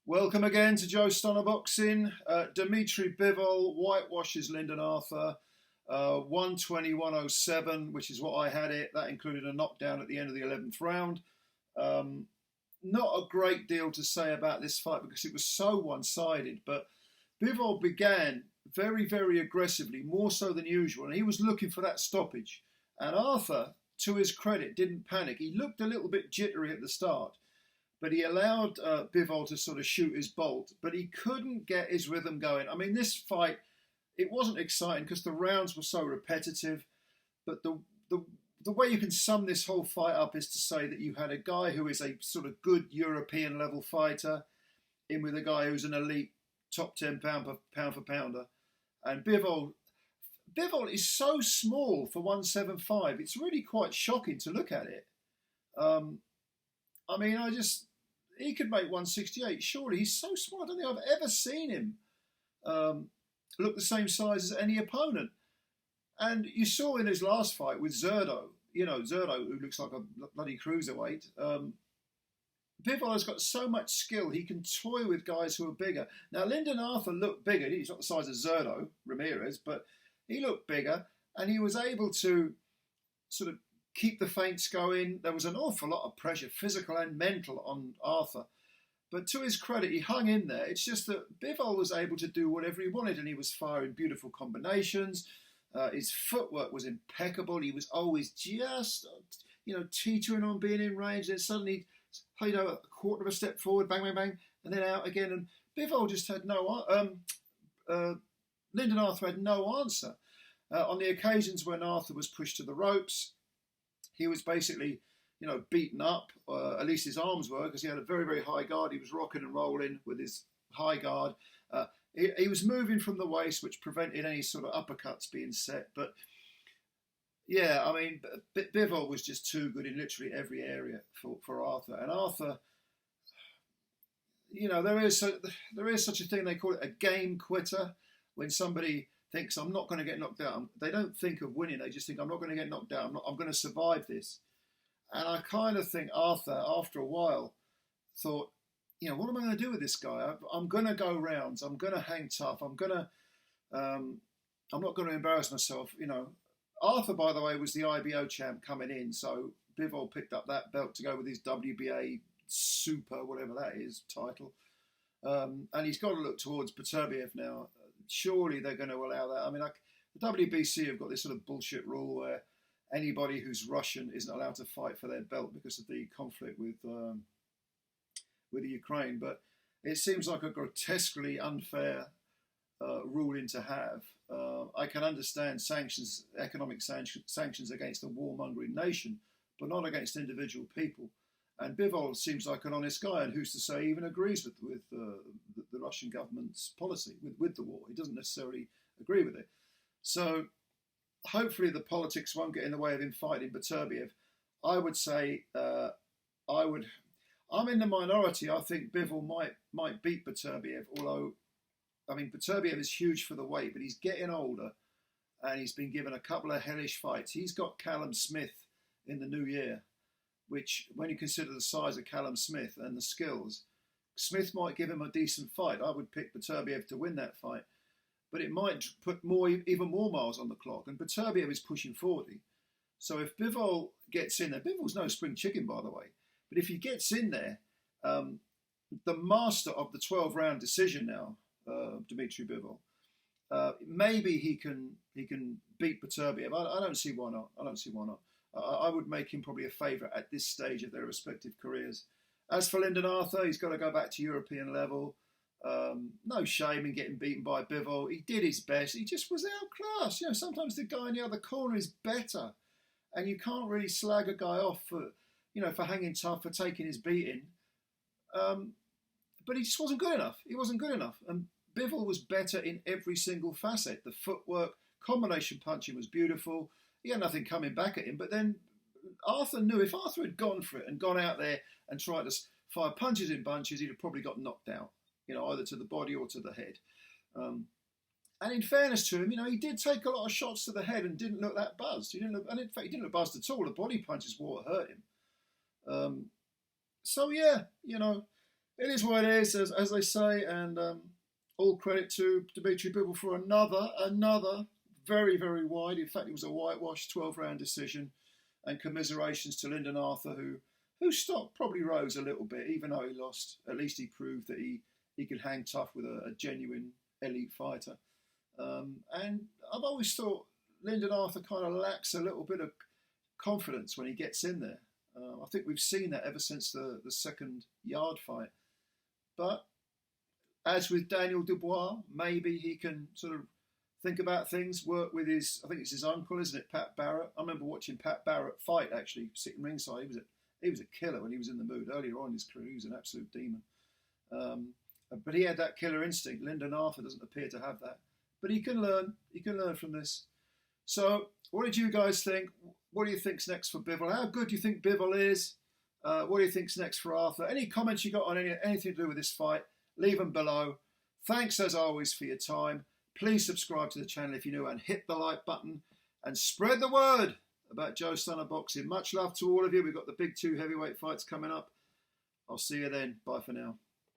Welcome again to Joe Stunner Boxing. Dmitry Bivol whitewashes Lyndon Arthur. 120-107, which is what I had it. That included a knockdown at the end of the 11th round. Not a great deal to say about this fight because it was so one-sided, but Bivol began very, very aggressively, more so than usual, and he was looking for that stoppage. And Arthur, to his credit, didn't panic. He looked a little bit jittery at the start, but he allowed Bivol to sort of shoot his bolt, but he couldn't get his rhythm going. I mean, this fight, it wasn't exciting because the rounds were so repetitive, but the way you can sum this whole fight up is to say that you had a guy who is a sort of good European level fighter in with a guy who's an elite top 10 pound for pounder. And Bivol is so small for 175. It's really quite shocking to look at it. I mean, he could make 168. Surely he's so small. I don't think I've ever seen him look the same size as any opponent. And you saw in his last fight with Zerdo, Zerdo, who looks like a bloody cruiserweight. Bivol has got so much skill, he can toy with guys who are bigger. Now, Lyndon Arthur looked bigger. He's not the size of Zerdo Ramirez, but he looked bigger, and he was able to sort of keep the feints going. There was an awful lot of pressure, physical and mental, on Arthur. But to his credit, he hung in there. It's just that Bivol was able to do whatever he wanted, and he was firing beautiful combinations. His footwork was impeccable. He was always just, teetering on being in range. Then suddenly, a quarter of a step forward, bang, bang, bang, and then out again. And Bivol just had Lyndon Arthur had no answer. On the occasions when Arthur was pushed to the ropes, he was basically, beaten up, at least his arms were, because he had a very, very high guard. He was rocking and rolling with his high guard. He was moving from the waist, which prevented any sort of uppercuts being set. But, yeah, I mean, Bivol was just too good in literally every area for Arthur. And Arthur, there is such a thing, they call it a game quitter, when somebody thinks, I'm not going to get knocked out. They don't think of winning. They just think, I'm not going to get knocked out. I'm going to survive this. And I kind of think Arthur, after a while, thought, what am I going to do with this guy? I'm going to go rounds. I'm going to hang tough. I'm not going to embarrass myself. Arthur, by the way, was the IBO champ coming in. So Bivol picked up that belt to go with his WBA Super, whatever that is, title. And he's got to look towards Beterbiev now. Surely they're going to allow that. I mean, the WBC have got this sort of bullshit rule where anybody who's Russian isn't allowed to fight for their belt because of the conflict with the Ukraine. But it seems like a grotesquely unfair ruling to have. I can understand sanctions, economic sanctions against a warmongering nation, but not against individual people. And Bivol seems like an honest guy, and who's to say he even agrees with the Russian government's policy with the war. He doesn't necessarily agree with it. So hopefully the politics won't get in the way of him fighting Beterbiev. I would say I'm in the minority. I think Bivol might beat Beterbiev, although, I mean, Beterbiev is huge for the weight, but he's getting older, and he's been given a couple of hellish fights. He's got Callum Smith in the new year, which, when you consider the size of Callum Smith and the skills, Smith might give him a decent fight. I would pick Beterbiev to win that fight, but it might put even more miles on the clock. And Beterbiev is pushing 40. So if Bivol gets in there, Bivol's no spring chicken, by the way, but if he gets in there, the master of the 12-round decision now, Dmitry Bivol, maybe he can beat Beterbiev. I don't see why not. I would make him probably a favourite at this stage of their respective careers. As for Lyndon Arthur, he's got to go back to European level. No shame in getting beaten by Bivol. He did his best. He just was outclassed. Sometimes the guy in the other corner is better, and you can't really slag a guy off for hanging tough, for taking his beating. But he just wasn't good enough. He wasn't good enough. And Bivol was better in every single facet. The footwork, combination punching was beautiful. He had nothing coming back at him. But then Arthur knew if Arthur had gone for it and gone out there and tried to fire punches in bunches, he'd have probably got knocked out, either to the body or to the head. And in fairness to him, he did take a lot of shots to the head and didn't look that buzzed. And in fact, he didn't look buzzed at all. The body punches were what hurt him. So yeah, it is what it is, as they say, and all credit to Dmitry Bivol for another very, very wide. In fact, it was a whitewash 12-round decision, and commiserations to Lyndon Arthur, whose stock probably rose a little bit, even though he lost. At least he proved that he could hang tough with a genuine elite fighter. And I've always thought Lyndon Arthur kind of lacks a little bit of confidence when he gets in there. I think we've seen that ever since the second Yard fight. But as with Daniel Dubois, maybe he can sort of think about things, work with I think it's his uncle, isn't it, Pat Barrett? I remember watching Pat Barrett fight, actually, sitting ringside. He was a killer when he was in the mood. Earlier on in his career, he was an absolute demon. But he had that killer instinct. Lyndon Arthur doesn't appear to have that. But he can learn. He can learn from this. So what did you guys think? What do you think's next for Bivol? How good do you think Bivol is? What do you think's next for Arthur? Any comments you got on anything to do with this fight, leave them below. Thanks as always for your time. Please subscribe to the channel if you're new and hit the like button and spread the word about Joe Stunner Boxing. Much love to all of you. We've got the big 2 heavyweight fights coming up. I'll see you then. Bye for now.